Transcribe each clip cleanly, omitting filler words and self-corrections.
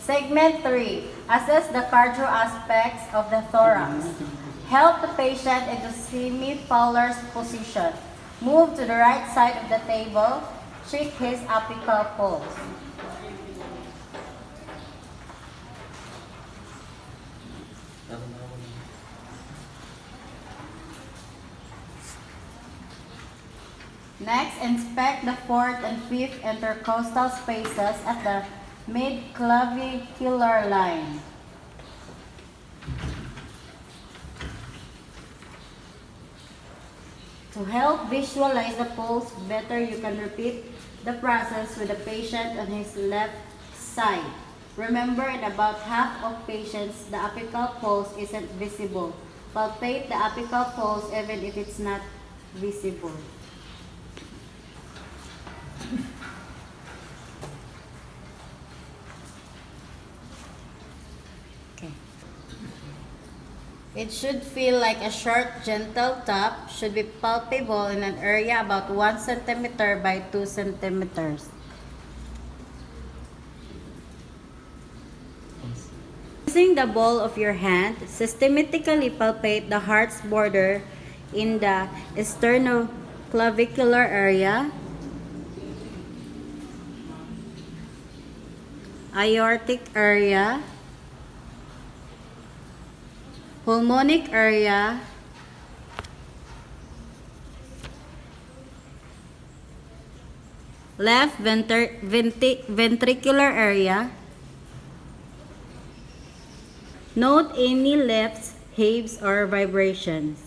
Segment 3. Assess the cardio aspects of the thorax. Help the patient into semi-Fowler's position. Move to the right side of the table. Check his apical pulse. Next, inspect the fourth and fifth intercostal spaces at the mid-clavicular line. To help visualize the pulse better, you can repeat the process with the patient on his left side. Remember, in about half of patients, the apical pulse isn't visible. Palpate the apical pulse even if it's not visible. It should feel like a short, gentle tap, should be palpable in an area about 1 centimeter by 2 centimeters. Using the ball of your hand, systematically palpate the heart's border in the sternoclavicular area, aortic area, pulmonic area, left ventricular area. Note any lifts, heaves, or vibrations.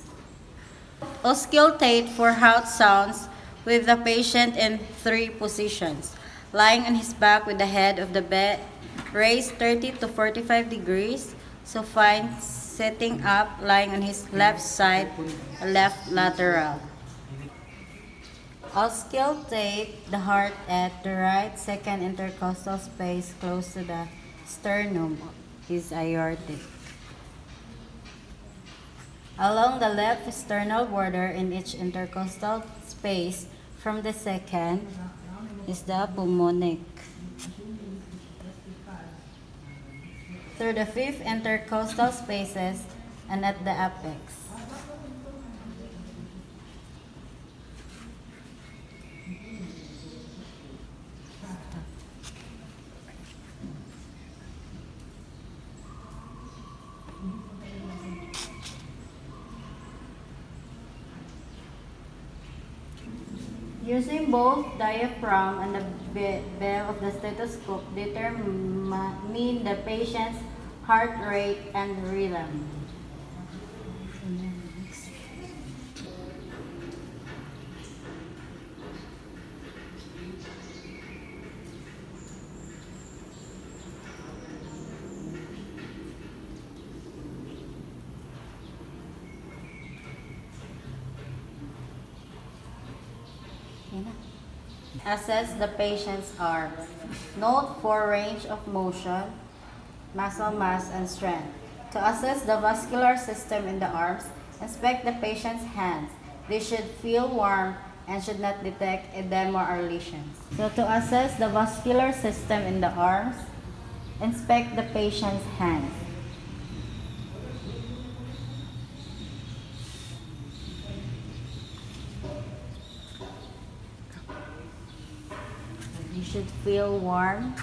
Auscultate for heart sounds with the patient in 3 positions. Lying on his back with the head of the bed raised 30 to 45 degrees. So fine sitting up, lying on his left side, left lateral. Auscultate the heart at the right second intercostal space close to the sternum, his aortic. Along the left sternal border in each intercostal space from the second is the pulmonic. Through the fifth intercostal spaces and at the apex. Using both diaphragm and the bell of the stethoscope, determine the patient's heart rate and rhythm. Assess the patient's arm. Note for range of motion, muscle mass, and strength. To assess the vascular system in the arms, inspect the patient's hands. They should feel warm and should not detect edema or lesions. So to assess the vascular system in the arms, inspect the patient's hands. You should feel warm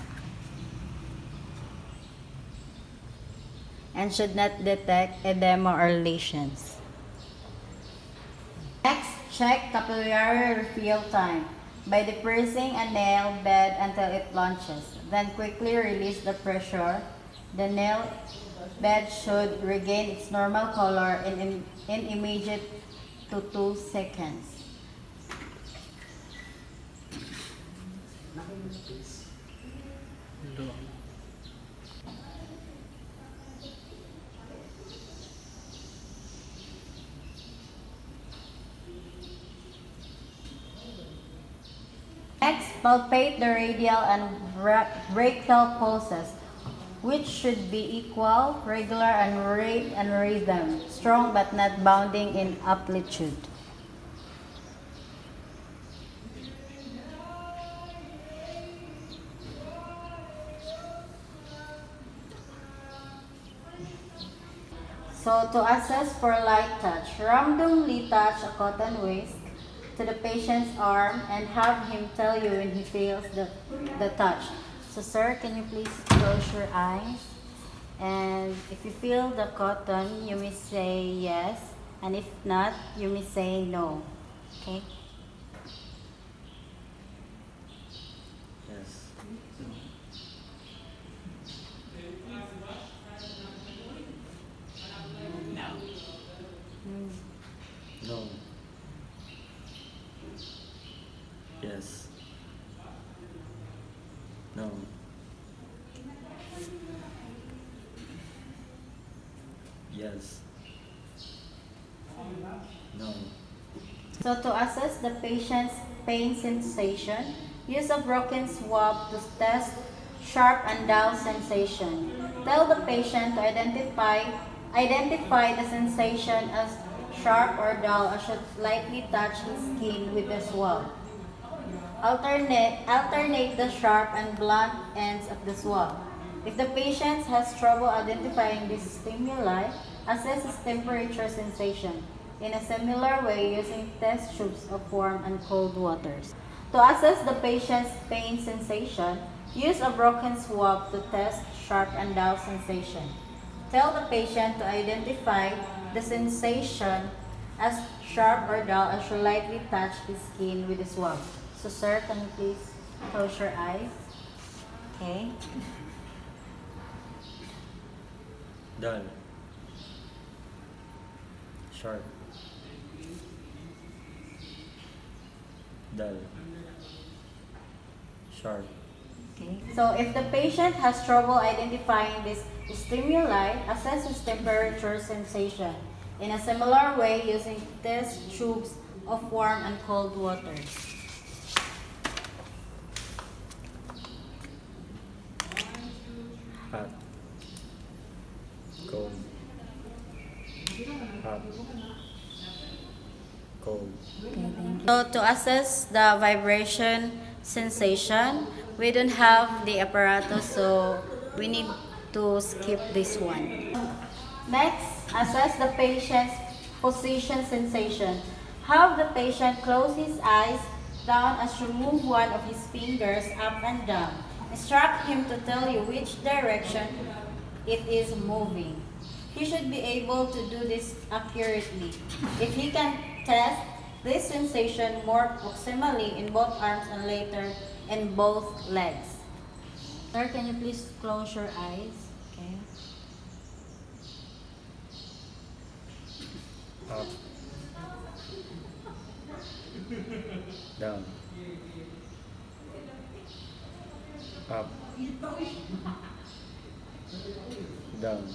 and should not detect edema or lesions. Next, check capillary refill time by depressing a nail bed until it launches. Then quickly release the pressure. The nail bed should regain its normal color in immediate to 2 seconds. Next, palpate the radial and brachial pulses, which should be equal, regular, and rate and rhythm, strong but not bounding in amplitude. So to assess for light touch, randomly touch a cotton waste to the patient's arm and have him tell you when he feels the touch. So sir, can you please close your eyes? And if you feel the cotton, you may say yes. And if not, you may say no. Okay? Yes. No. Yes. No. Yes. No. So to assess the patient's pain sensation, use a broken swab to test sharp and dull sensation. Tell the patient to identify the sensation as sharp or dull and should lightly touch his skin with the swab. Alternate the sharp and blunt ends of the swab. If the patient has trouble identifying this stimuli, assess his temperature sensation in a similar way using test tubes of warm and cold waters. To assess the patient's pain sensation, use a broken swab to test sharp and dull sensation. Tell the patient to identify the sensation as sharp or dull and should lightly touch the skin with the swab. So sir, can you please close your eyes? Okay. Dull. Sharp. Dull. Sharp. Okay. So if the patient has trouble identifying this stimuli, assess his temperature sensation in a similar way using test tubes of warm and cold water. Hot. Cold. Hot. Cold. So to assess the vibration sensation, we don't have the apparatus, so we need to skip this one. Next, assess the patient's position sensation. Have the patient close his eyes down as you move one of his fingers up and down. Instruct him to tell you which direction it is moving. He should be able to do this accurately. If he can test this sensation more proximally in both arms and later in both legs. Sir, can you please close your eyes? Okay. Up. Down. Up. Down.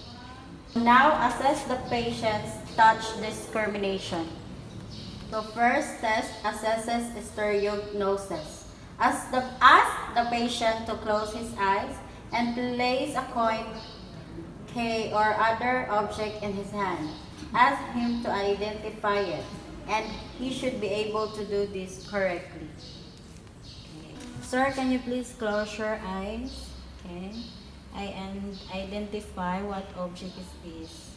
Now assess the patient's touch discrimination. The first test assesses stereognosis. Ask the patient to close his eyes and place a coin, K, or other object in his hand. Ask him to identify it, and he should be able to do this correctly. Okay. Sir, can you please close your eyes? Okay. And identify what object is this.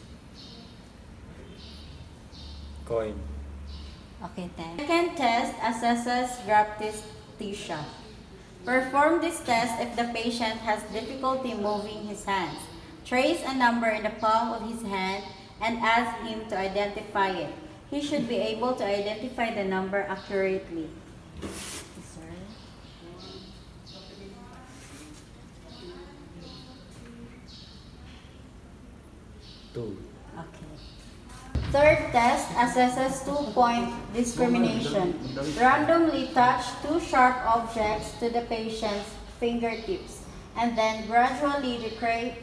Coin. Okay, thanks. Second test assesses gravitation. Perform this test if the patient has difficulty moving his hands. Trace a number in the palm of his hand and ask him to identify it. He should be able to identify the number accurately. Yes, sir. Two. Okay. Third test assesses two-point discrimination. Randomly touch two sharp objects to the patient's fingertips and then gradually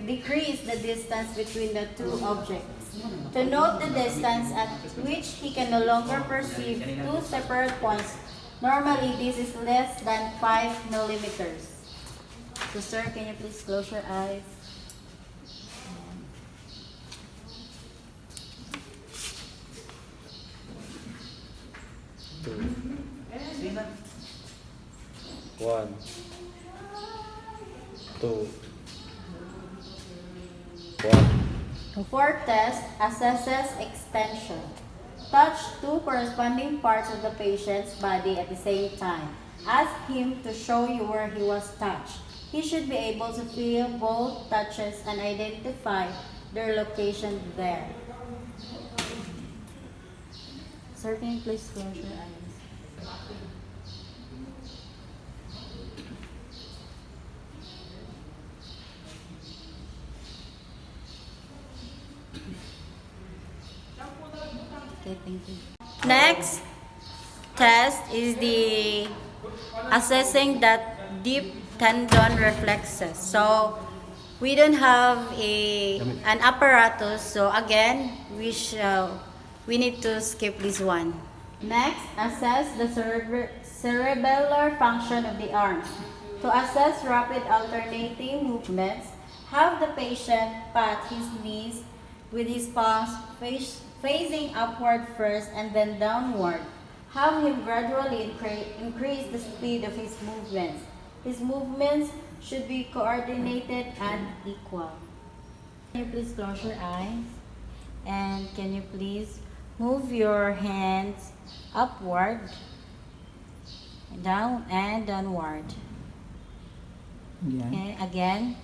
decrease the distance between the two objects. To note the distance at which he can no longer perceive two separate points, normally this is less than 5 millimeters. So sir, can you please close your eyes? Two. One. Two. One. Fourth test assesses extension. Touch two corresponding parts of the patient's body at the same time. Ask him to show you where he was touched. He should be able to feel both touches and identify their location there. Sir, can you please close your eyes? Okay, thank you. Next test is the assessing that deep tendon reflexes. So we don't have an apparatus, so again we need to skip this one. Next, assess the cerebellar function of the arms. To assess rapid alternating movements, have the patient pat his knees with his palms facing upward first and then downward. Have him gradually increase the speed of his movements. His movements should be coordinated and equal. Can you please close your eyes? And can you please move your hands upward, down and downward. Yeah. Okay, again.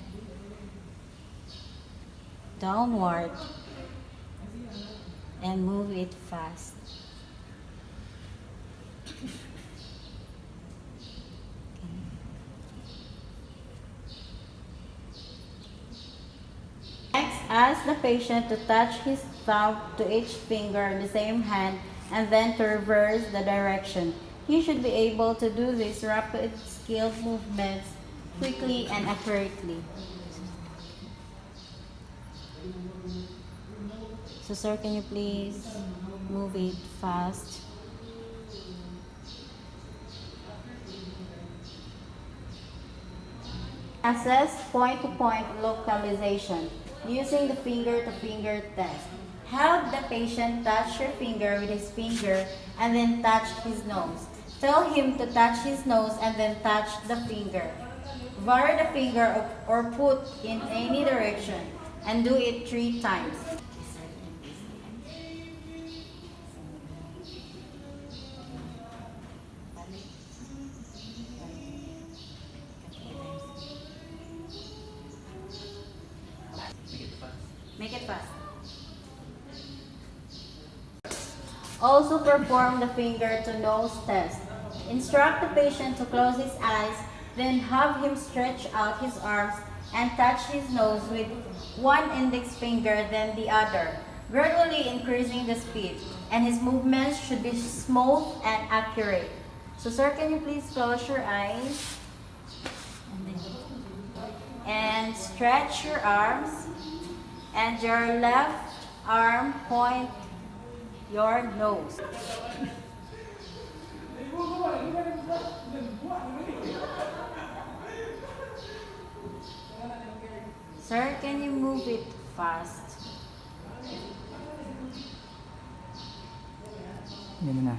Downward. And move it fast. Next, ask the patient to touch his thumb to each finger in the same hand and then to reverse the direction. He should be able to do these rapid, skilled movements quickly and accurately. So, sir, can you please move it fast? Assess point-to-point localization using the finger-to-finger test. Have the patient touch your finger with his finger and then touch his nose. Tell him to touch his nose and then touch the finger. Vary the finger or put in any direction and do it 3 times. Make it fast. Also perform the finger to nose test. Instruct the patient to close his eyes, then have him stretch out his arms and touch his nose with one index finger, then the other, gradually increasing the speed, and his movements should be smooth and accurate. So, sir, can you please close your eyes? And stretch your arms. And your left arm point your nose. Sir, can you move it fast? Yan na.